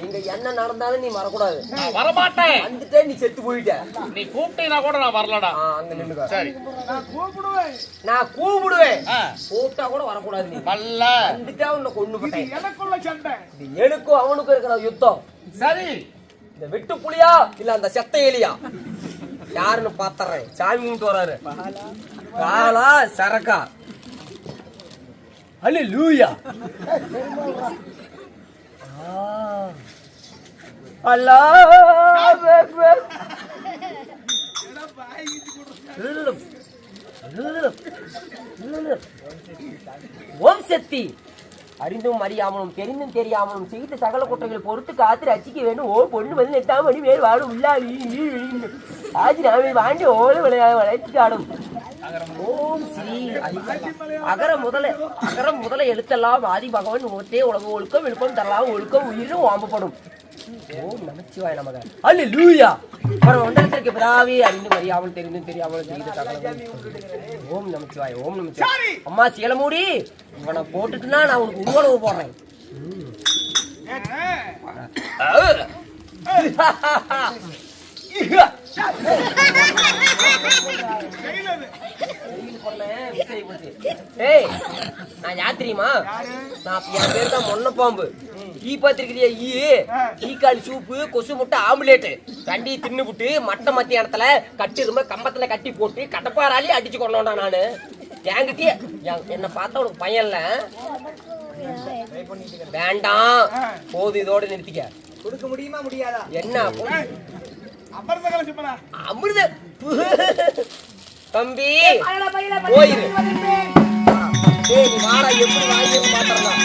இங்க என்ன நடந்தாலும் நீ வரக்கூடாது. நான் வரமாட்டேன். வந்துட்டே நீ செத்து போயிட்ட. நீ கூப்பிட்டீங்கன்னா கூட நான் வரலடா. அங்க நின்னுக்க. சரி, நான் கூப்பிடுவேன். கூப்பிட்டா கூட வரக்கூடாது. நீ பல்ல வந்துட்டா உன்னை கொண்டு போட்டேன். எனக்குள்ள சண்டை. இது எனக்கும் அவனுக்கும் இருக்கிற யுத்தம். சரி, இந்த வெட்டு புலியா இல்ல அந்த செத்த எலியா யாருன்னு பாத்துறேன். சாமி கும்பிட்டு வராரு. காலா சரக்கா அல்லேலூயா. அல்லாஹ் அக்பர். ஓம் சக்தி. அறிந்தும் அறியாமலும் தெரிந்தும் தெரியாமலும் செய்த சகல குற்றங்களை பொறுத்து காத்து ரசிக்க வேண்டும். ஓ பொண்ணு 18 மணி வேறு வாடும் உள்ளாடி ஆஜி நாமே வாண்டி ஓடு வளைச்சாடும். ஓம் ஸ்ரீ அகர முதல எழுத்தெல்லாம் ஆதி பகவான் ஒத்தே உலக ஒழுக்கம் விழுப்பம் தரலாம் ஒழுக்கம் உயிரும் வாம்பப்படும். ஓம் நமச்சிவாய நமக. அல்லேலூயா. மண்டலத்திற்கு பிதாவே அறிந்தும் அறியாமல் தெரிந்தும் தெரியாமல் செய்த சகல. ஓம் நமச்சிவாய ஓம் நமச்சிவாய. அம்மா சீலமூடி இவனை போட்டுட்டுனா நான் உனக்கு உருவளவு போடுறேன். நான் யார் தெரியுமா? நான் என் பேர் தான் மொன்னப்பாம்பு. ஈ பாத்திருக்கிறியா? ஈக்காளி சூப்பு, கொசு முட்டை ஆம்லேட்டு கண்டி தின்னுபுட்டு மட்டை மத்தியானத்துல கட்டி இரும்ப கம்பத்துல கட்டி போட்டு கடப்பாராலி அடிச்சு கொண்டோண்டா நானு. என்கிட்டயே என்ன பார்த்தா உனக்கு பையன்ல வேண்டாம். போது, இதோட நிறுத்திக்க. கொடுக்க முடியுமா முடியாதா? என்ன அமிர்த தம்பி போயிரு. நீ வாடா, எப்படி வாங்கி பாத்திரலாம்.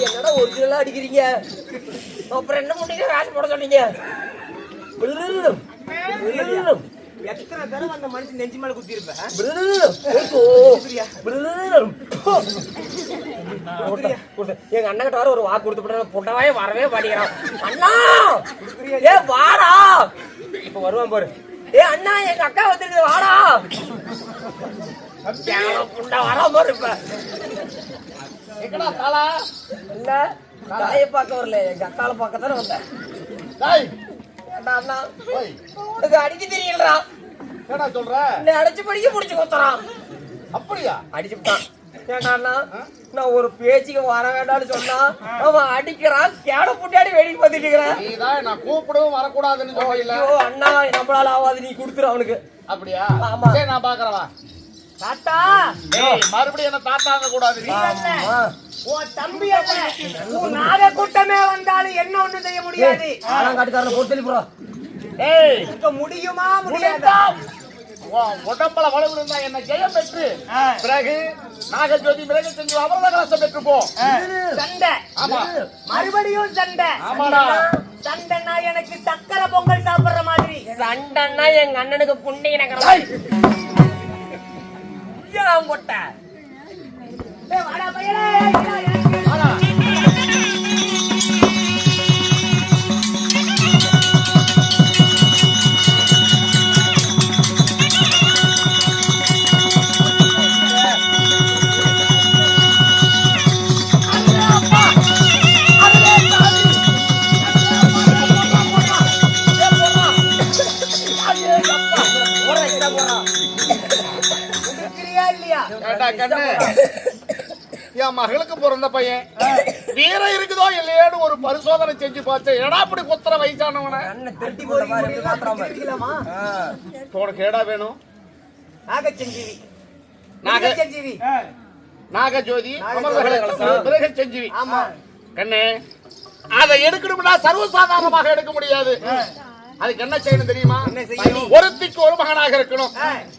என்னடா ஒரிஜினலா அடிக்கிறீங்க? அப்புறம் என்ன பண்ணீங்க? வேலை போட சொன்னீங்க. எத்தனை தடவை அந்த மனுஷன் நெஞ்சு மேல குத்தி இருப்பேன். எங்க அண்ணன் கிட்ட வர ஒரு வாக்கு கொடுத்து பொண்ணாவே வரவே மாட்டேங்கிறான். அண்ணா ஏ வாடா. இப்ப வருவான் பாரு. ஏ அண்ணா, எங்க அக்கா வந்துருக்கு, வாடா. புண்டா வரா பாரு. இப்ப எங்கடா காலா? இல்ல, தாயை பார்க்க வரல, எங்க அக்கால பார்க்க தானே வந்தேன். அண்ணா, உனக்கு அடிக்க தெரியலடா. என்னடா சொல்ற? அடிச்சு படிக்க முடிச்சு கொடுத்துறான். அப்படியா? அடிச்சுட்டான். ஏன்னா நான் ஒரு பேச்சுக்கு வர வேண்டாம்னு சொன்னா அவன் அடிக்கிறான். கேட புட்டாடி வேடிக்கை பார்த்துட்டு இருக்கிறான். நீதான் நான் கூப்பிடவும் வரக்கூடாதுன்னு சொல்லல. அண்ணா, நம்மளால ஆகாது, நீ கொடுத்துரு அவனுக்கு. அப்படியா? ஆமா. சரி, நான் பாக்குறவா. தாத்தா, மறுபடியும் என்ன தாத்தாங்க கூடாது. உன் தம்பி உன் நாக கூட்டமே வந்தாலும் என்ன ஒண்ணும் செய்ய முடியாது. காட்டுக்காரன் போட்டு தெளி போறோம். முடியுமா முடியாதா? உடம்பல வளவு இருந்தா என்ன ஜெயம் பெற்று பிறகு நாகஜோதி மிருக செஞ்சு அமிர்த கலசம் பெற்று போ. சண்டை. ஆமா, மறுபடியும் சண்டை. ஆமாடா. சண்டைன்னா எனக்கு சக்கரை பொங்கல் சாப்பிடுற மாதிரி. சண்டைன்னா எங்க அண்ணனுக்கு புண்ணிய நகரம். கொட்ட வாடா பையனே. எங்கடா போறான்? இருக்கிறியா இல்லையா? ஏண்டா கண்ணு, என் மகளுக்கு பிறந்த பையன் வீரம் இருக்குதோ இல்லையோன்னு ஒரு பரிசோதனை செஞ்சு பார்த்தேன். ஏடா அப்படி குத்துற வயசானவன கண்ணை திருட்டி போட்ட மாதிரி இருக்கு, மாத்திராம. இருக்கலாமா? உனக்கு ஏடா வேணும்? நாகச்சஞ்சீவி. நாக- நாகச்சஞ்சீவி. நாகஜோதி மிருகச்சஞ்சீவி. ஆமா. கண்ணே, அதை எடுக்கணும்னா சர்வசாதாரணமாக எடுக்க முடியாது. அதுக்கு என்ன செய்யணும் தெரியுமா? என்ன செய்யணும்? ஒருத்திக்கு ஒரு மகனாக இருக்கணும்,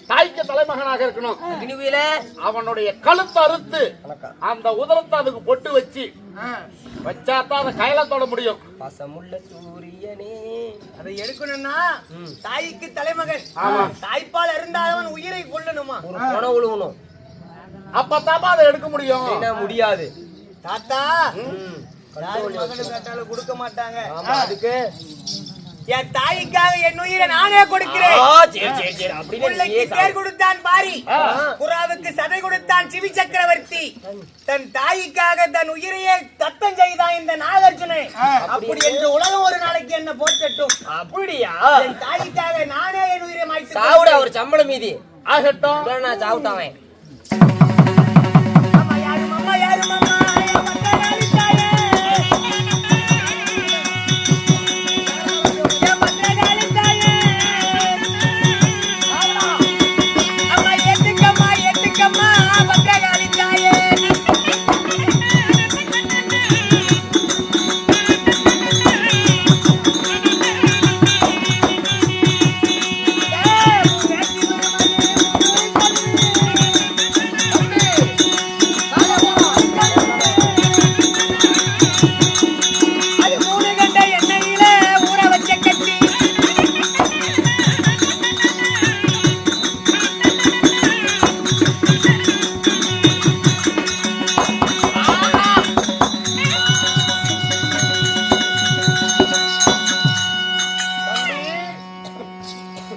தாய்க்கு தலைமகனாக இருக்கணும். அக்னிவேல அவனுடைய கழுத்தை அறுத்து அந்த உதரத்தை அதுக்கு பொட்டு வச்சு வச்சாதான் அதை கையில தொட முடியும். பசமுள்ள சூரியனே. அதை எடுக்கணும்னா தாய்க்கு தலைமகன். ஆமா. தாய்ப்பால் இருந்தாலும் உயிரை கொள்ளணுமா? ஒரு கொண உழுவணும். அப்பதாமா அதை எடுக்க முடியும். என்ன முடியாது. தாத்தா யாரு மகனு கேட்டாலும் கொடுக்க மாட்டாங்க. ஆமா, அதுக்கு என் தாய்க்காக என் உயிரை நானே கொடுக்கிறேன். சரி அப்படின்னு பிள்ளைக்கு பேர் கொடுத்தான் பாரி, புறாவுக்கு சதை கொடுத்தான் சிவி சக்கரவர்த்தி, தன் தாய்க்காக தன் உயிரையே தத்தம் செய்தான் இந்த நாகார்ஜுனன். அப்படி என்று உலகம் ஒரு நாளைக்கு என்ன போற்றட்டும். அப்படியா? என் தாய்க்காக நானே என் உயிரை மாய்த்து சாவுடா ஒரு சம்பளம் மீதி ஆகட்டும். நான் சாவுட்டாவேன். அம்மா யாரும் அம்மா யாரும் அம்மா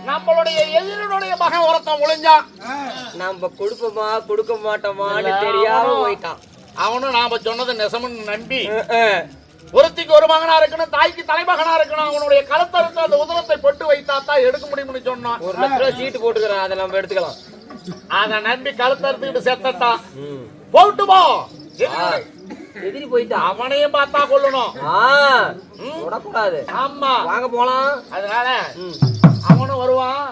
நம்மளுடைய எதிரினுடைய மகன் ஒருத்தன் ஒளிஞ்சான். நம்ம கொடுப்போமா கொடுக்க மாட்டோமான்னு தெரியாம போயிட்டான். அவனும் நாம சொன்னது நெசம்னு நம்பி ஒருத்திக்கு ஒரு மகனா இருக்கணும், தாய்க்கு தலைமகனா இருக்கணும். அவனுடைய களத்தறுத்து அந்த உதரத்தை பொட்டு வைத்தாத்தான் எடுக்க முடியும்னு சொன்னான். 1 லட்ச ரூபாய் சீட்டு போட்டுக்கிறேன், அதை நம்ம எடுத்துக்கலாம். அத நம்பி களத்தறுத்துக்கிட்டு செத்தான். போட்டுமோ எதிரி போயிட்டா அவனையும் பார்த்தா கொள்ளணும். விடக்கூடாது. ஆமா, வாங்க போலாம். அதனால அவனும் வருவான்.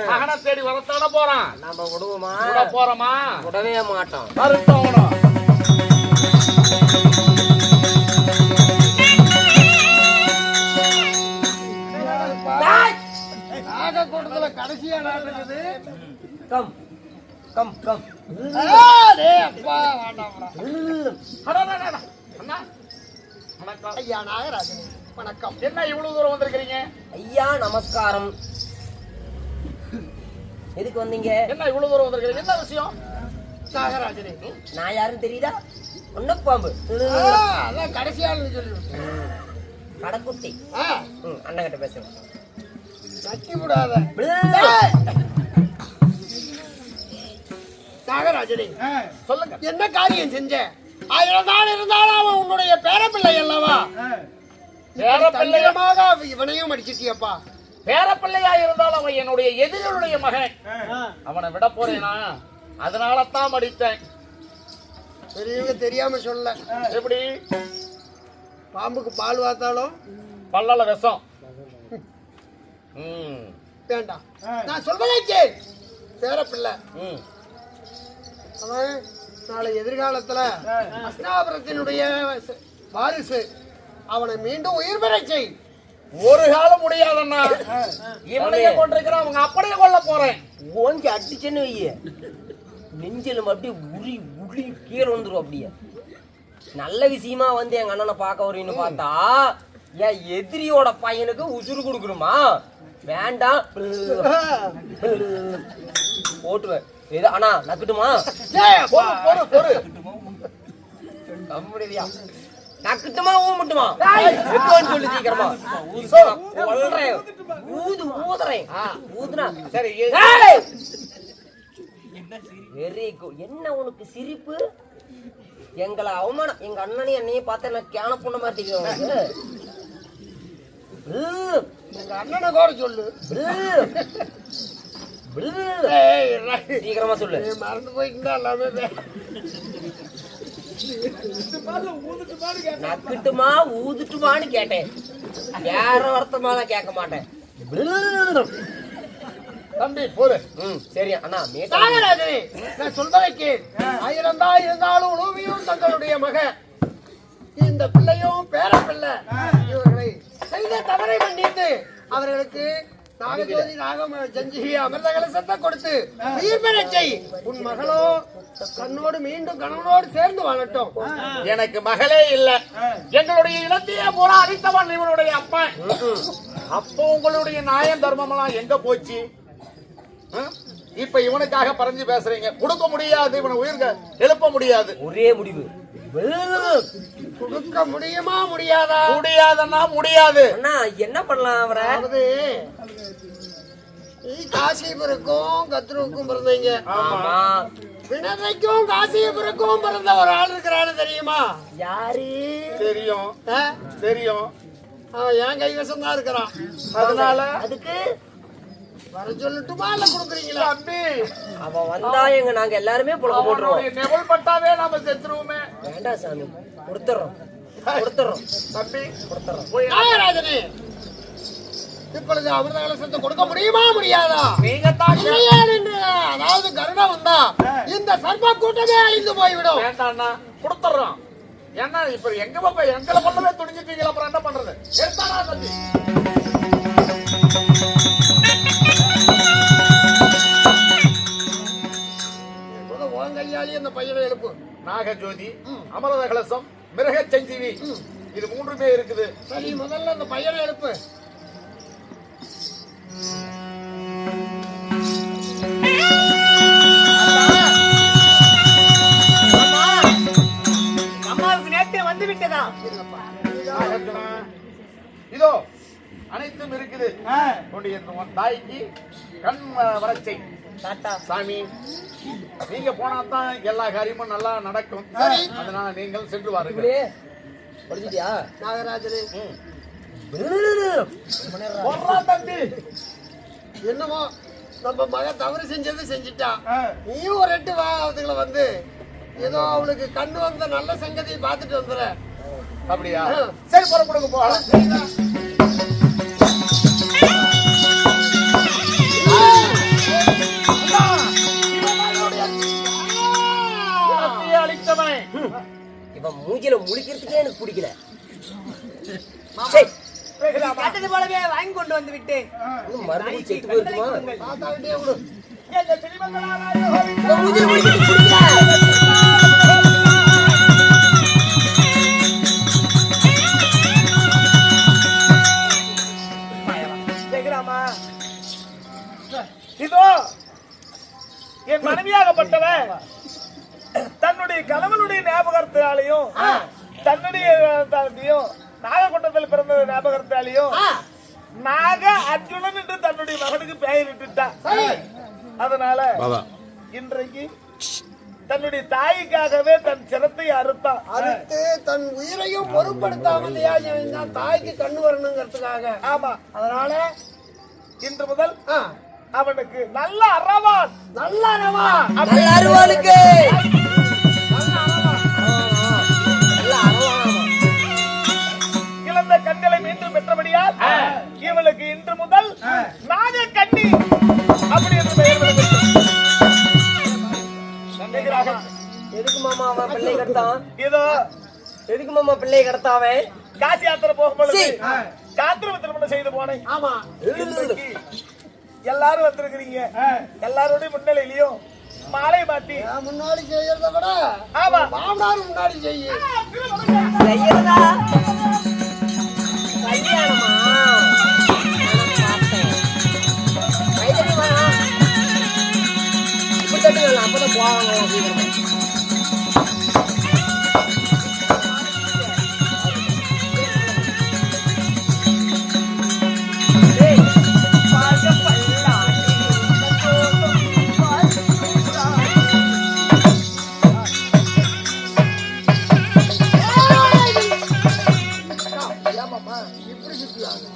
மகனை தேடி வரத்தான போறான். நம்ம விடுவோமா? விட போறோமா? விடவே மாட்டோம். வருத்தம் அவனும். கூட்டத்துல கடைசியா நாட்டுக்குது. Come come come. ஐயா நாகராஜன் வணக்கம். என்ன இவ்வளவு தூரம் வந்திருக்கீங்க? ஐயா நமஸ்காரம். எதுக்கு வந்தீங்க? என்ன இவ்வளவு தூரம் வந்திருக்கீங்க? என்ன விஷயம்? நாகராஜனே, நான் யாருன்னு தெரியுதா? ஒண்ணு பாம்பு அதான் கடைசியாளு சொல்லி கடைக்குட்டி. அண்ணன் கிட்ட பேசுங்க. நக்கி விடாத நாகராஜனே, சொல்லுங்க. என்ன காரியம் செஞ்ச? 1000 நாள் இருந்தாலும் அவன் உன்னுடைய பேரப்பிள்ளை அல்லவா? பேரப்பிள்ளையமாக இவனையும் அடிச்சிட்டியப்பா. பேரப்பிள்ளையா இருந்தாலும் அவன் என்னுடைய எதிரியுடைய மகன். அவனை விட போறேனா? அதனால தான் அடித்தேன். பெரியவங்க தெரியாம சொல்ல. எப்படி? பாம்புக்கு பால் வாத்தாலும் பல்லல விஷம். வேண்டாம், நான் சொல்வதை கேள். பேரப்பிள்ளை அவன் நாளை எதிர்காலத்துல அஸ்னாபுரத்தினுடைய வாரிசு. அவனை மீண்டும் உயிர் பெற செய். ஒரு காலம் முடியாதண்ணா. இவனையே கொண்டிருக்கிறான், அவங்க அப்படியே கொல்ல போறேன். ஓங்கி அடிச்சேன்னு வைய நெஞ்சில அப்படியே உரி உரி கீழே வந்துரும். அப்படியே நல்ல விஷயமா வந்து எங்க அண்ணனை பார்க்க வருவீன்னு பார்த்தா என் எதிரியோட பையனுக்கு உசுறு கொடுக்கணுமா? வேண்டாம், போட்டுவேன். ஏதோ அண்ணா நக்கட்டுமா? நக்கட்டுமா ஊமட்டுமா சொல்லு சீக்கிரமா. ஊது ஊதுறேன். ஊதுனா சரி. Very good. என்ன உனக்கு சிரிப்பு? எங்களை அவமானம். எங்க அண்ணனையும் என்னையும் பார்த்தா நான் கேன பண்ண மாட்டேங்குது. எங்க அண்ணனை கூட சொல்லு. சீக்கிரமா சொல்லு. நீ மறந்து போயிட்டு எல்லாமே நக்குட்டுமா ஊதுட்டுமான்னு கேட்டேன். வேற வருத்தமா நான் கேட்க மாட்டேன். தம்பி போடு. சரி அண்ணா நாகராஜனே, நான் சொல்வதை கேள். 1000 தான் இருந்தாலும் உணவியும் தங்களுடைய மக இந்த பிள்ளையும் பேர பிள்ளை இவர்களை செய்த தவறை மன்னித்து அவர்களுக்கு நாகஜோதி நாகம் ஜஞ்சி அமிர்த கலசத்தை கொடுத்து உயிர் பெறச் செய். உன் மகளோ கண்ணோடு மீண்டும் கணவனோடு சேர்ந்து வாழட்டும். எனக்கு மகளே இல்ல, எங்களுடைய இனத்தையே பூரா அழித்தவன் இவனுடைய அப்பன். அப்போ உங்களுடைய நியாயம் தர்மம் எல்லாம் எங்க போச்சு? இப்ப இவனுக்காக பறஞ்சு பேசுறீங்க. கொடுக்க முடியாது, இவனை உயிர்க எழுப்ப முடியாது. ஒரே முடிவு. கொடுக்க முடியுமா முடியாதா? முடியாதுன்னா முடியாது. அண்ணா என்ன பண்ணலாம் அவரை? அதாவது நீ காசிபுரக்கும் கத்ருவுக்கும் பிறந்தீங்க. ஆமா. வினதைக்கும் காசிபுரக்கும் பிறந்த ஒரு ஆள் இருக்கிறான்னு தெரியுமா? யாரு? தெரியும் ஆ? தெரியும். அவன் என் கைவசம் தான் இருக்கிறான். அதனால அதுக்கு வர சொல்லட்டுமா இல்ல கொடுக்குறீங்களா? தம்பி அவன் வந்தா எங்க நாங்க எல்லாருமே புலக போட்டுருவோம். நெவல் பட்டாவே நாம செத்துருவோமே. வேண்டாம் சாமி, கொடுத்துறோம் கொடுத்துறோம் தம்பி கொடுத்துறோம். நாகராஜனே, இப்பொழுது அமிர்த கலசத்தை கொடுக்க முடியுமா முடியாதா? நீங்க தான் இல்லையா என்று, அதாவது கருடம் வந்தா இந்த சர்ப கூட்டமே அழிந்து போய்விடும். வேண்டாம்னா கொடுத்துறோம். ஏன்னா இப்ப எங்க பாப்பா எங்களை கொள்ளவே துணிஞ்சிட்டீங்களா, அப்புறம் என்ன பண்றது? எடுத்தானா தம்பி? உன் கையாலே அந்த பையனை எழுப்பு. நாகஜோதி, அமரத கலசம், மிருக சஞ்சீவி, இது மூன்றுமே இருக்குது. சரி, முதல்ல அந்த பையனை எழுப்பு. அம்மாவுக்கு நேற்று வந்து விட்டதா? இதோ அனைத்தும் இருக்குது. உன்னுடைய தாய்க்கு கண் வரச்சை சாமி, நீங்க போனாதான் எல்லா காரியமும் நல்லா நடக்கும். அதனால நீங்கள் சென்று வாருங்கள். படிச்சிட்டியா நாகராஜனே, தம்பி? என்னமோ நம்ம மகன் தவறு செஞ்சது செஞ்சிட்டா. நீயும் ஒரு 8 வாரத்துக்குள்ள வந்து ஏதோ அவளுக்கு கண்ணு வந்த நல்ல சங்கதியை பார்த்துட்டு வந்துற. அப்படியா? சரி, புறப்படுங்க போகலாம். அளித்தவன் இவன் மூஞ்சில முழிக்கிறதுக்கே எனக்கு பிடிக்கல. கேட்டது போலவே வாங்கி கொண்டு வந்து விட்டேன். மறுபடியும் செத்து போயிருக்குமா? பார்த்தாக்கிட்டே விடு. இவன் மூஞ்சில முழிக்கிறது பிடிக்கல. இதோ என் மனைவியாகப்பட்டவன் தன்னுடைய கணவனுடைய ஞாபகத்தாலையும் தன்னுடைய நாகக்கூட்டத்தில் பிறந்த ஞாபகத்தாலையும் நாக அர்ஜுனன் என்று தன்னுடைய மகனுக்கு பெயரிட்டுட்டான். அதனால இன்றைக்கு தன்னுடைய தாய்க்காகவே தன் சிரத்தை அறுத்தான். அறுத்து தன் உயிரையும் பொருட்படுத்தாமல் தாய்க்கு கண்ணு வரணுங்கிறதுக்காக. ஆமா, அதனால இன்று முதல் அவனுக்கு நல்ல அறவான். நல்ல அரவா, நல்ல அருவாளுக்கு இழந்த கண்களை மீண்டும் பெற்றபடியால் இவளுக்கு இன்று முதல் நாக கண்ணி அப்படி என்று பெயர் விடப்பட்டது. எதுக்கு மாமா அவன் பிள்ளை கடத்தான்? இதோ எதுக்கு மாமா பிள்ளை கடத்தாவே? காசி யாத்திரை போகும்பொழுது காத்திரம திருமணம் செய்து போனேன். ஆமா, இன்றைக்கு எல்லாரும் வந்திருக்கிறீங்க. எல்லாரோட முன்னிலையிலையும் மாலை மாத்தி முன்னாடி செய்யறத விட ஆமா மாமனார் முன்னாடி செய்ய செய்யறதா? கல்யாணமா? அப்பதான் போவாங்க. இப்படி சுற்றுவாங்க.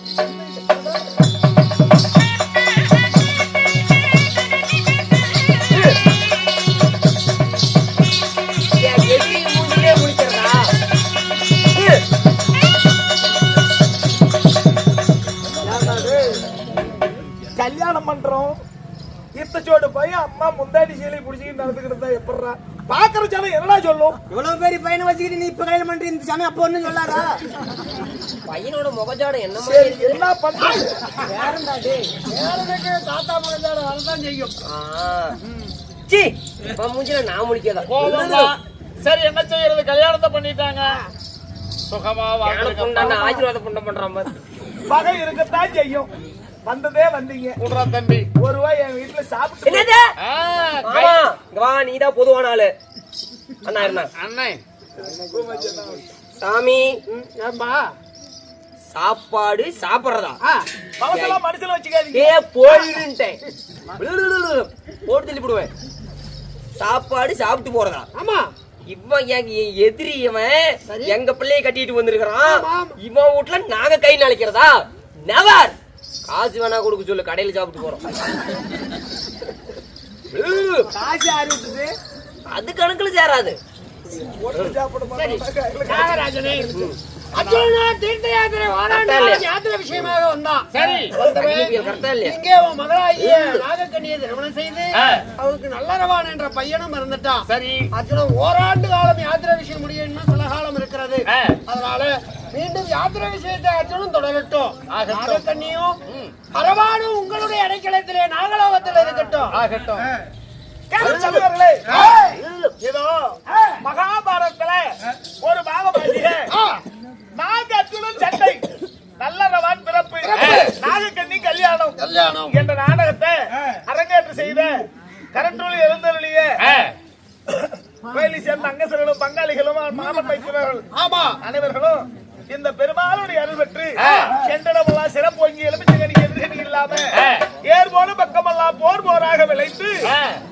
சோடு பையன் அம்மா முந்தாடி சீலை புடிச்சிட்டு நடந்துக்கிட்டு இருந்தா எப்படிறா பாக்குற ஜனம் என்னடா சொல்லும்? இவ்வளவு பெரிய பையனை வச்சுக்கிட்டு நீ இப்ப கல்யாணம் பண்ற இந்த சமயம் அப்ப ஒண்ணும் சொல்லாதா? பையனோட முகஜாடம் என்ன சரி மாதிரி இருக்கு? என்ன பண்றது? வேறண்டா டேய். வேறனுக்கு தாத்தா மகன் வரதான் செய்யும். சீ, இப்ப மூஞ்சில நான் முழிக்கதான். போதும்மா. சரி என்ன செய்யறது, கல்யாணத்தை பண்ணிட்டாங்க, சுகமா வாழ்க்கை. ஆசீர்வாதம் பண்ற மாதிரி. பகை இருக்கத்தான் செய்யும். வந்ததே வந்தீங்க, கூடுறா தம்பி. ஒரு ரூபாய் என் வீட்டுல சாப்பிட்டு என்னது? ஆ, மாமா, இங்க வா, நீதான் பொதுவான ஆளு. அண்ணா இருந்தா அண்ணே சாமி ஏம்பா சாப்பாடு சாப்பிடுறதா? பழசெல்லாம் மனசுல வச்சுக்காதீங்க. ஏ போயிடுன்ட்டேன், போட்டு தள்ளிவிடுவேன். சாப்பாடு சாப்பிட்டு போறதா? ஆமா இவன் என் எதிரி, இவன் எங்க பிள்ளைய கட்டிட்டு வந்திருக்கிறான். இவன் வீட்டுல நாங்க கை நாளைக்கிறதா? நெவர். காசு வேணா கொடுக்க சொல்லு, கடையில சாப்பிட்டு போறோம். காசு யாரு விட்டுது? அது கணக்குல சேராது. நாகராஜனே அர்ஜுனா தீர்த்த யாத்திரை யாத்திரை விஷயமாக வந்தான். சரி கரெக்டா இல்லையா? இங்கே உன் மகளாகிய நாகக்கண்ணியை திருமணம் செய்து அவருக்கு நல்லறவான் என்ற பையனும் இருந்துட்டான். சரி அர்ஜுனா ஓராண்டு காலம் யாத்திரை விஷயம் முடியும் சில காலம் இருக்கிறது. அதனால மீண்டும் யாத்திரை விஷயத்தை அர்ஜுனும் தொடரட்டும். நாகக்கண்ணியும் அரவானும் உங்களுடைய அடைக்கலத்திலே நாகலோகத்தில் இருக்கட்டும். ஆகட்டும். சகோதரர்களே, இதோ மகாபாரதத்துல ஒரு பாகமாகிய நாகத்துடன் சண்டை, நல்லறவான் பிறப்பு, நாகக்கண்ணி கல்யாணம் என்ற நாடகத்தை அரங்கேற்று செய்த கரண்டூரில் எழுந்தருளிய கோயிலை சேர்ந்த அங்கசர்களும் பங்காளிகளும் மாமன் வைத்தியர்கள் அனைவர்களும் இந்த பெருமாளுடைய அருள் பெற்று சென்றடமெல்லாம் சிறப்போங்கி எலுமிச்சங்கனி எதிரணி இல்லாம ஏர்போடு பக்கமெல்லாம் போராக விளைத்து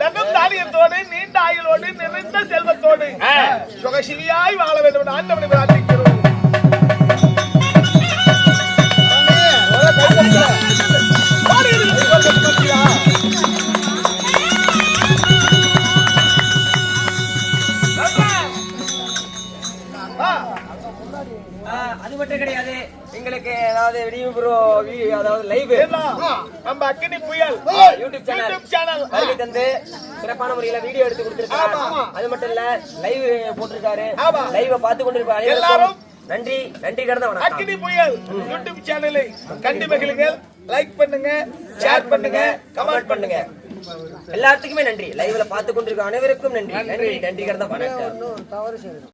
தன்னும் தானியத்தோடு நீண்ட ஆயுளோடு நிறைந்த செல்வத்தோடு சுகசிலியாய் வாழ வேண்டும் என்று ஆண்டவனை பிரார்த்திக்கிறோம். அது மட்டும் கிடையாது, எங்களுக்கு ஏதாவது அதாவது லைவ் நம்ம அக்கினி புயல் யூடியூப் சேனல் வருகை தந்து சிறப்பான முறையில வீடியோ எடுத்து கொடுத்திருக்காரு. அது மட்டும் இல்ல லைவ் போட்டிருக்காரு. லைவ பார்த்து கொண்டிருப்பாரு எல்லாரும். நன்றி கடந்த வணக்கம். அக்கினி புயல் யூடியூப் சேனலை கண்டு மகிழுங்கள். லைக் பண்ணுங்க, ஷேர் பண்ணுங்க, கமெண்ட் பண்ணுங்க. எல்லாத்துக்குமே நன்றி. லைவ்ல பார்த்து கொண்டிருக்க அனைவருக்கும் நன்றி கடந்த வணக்கம்.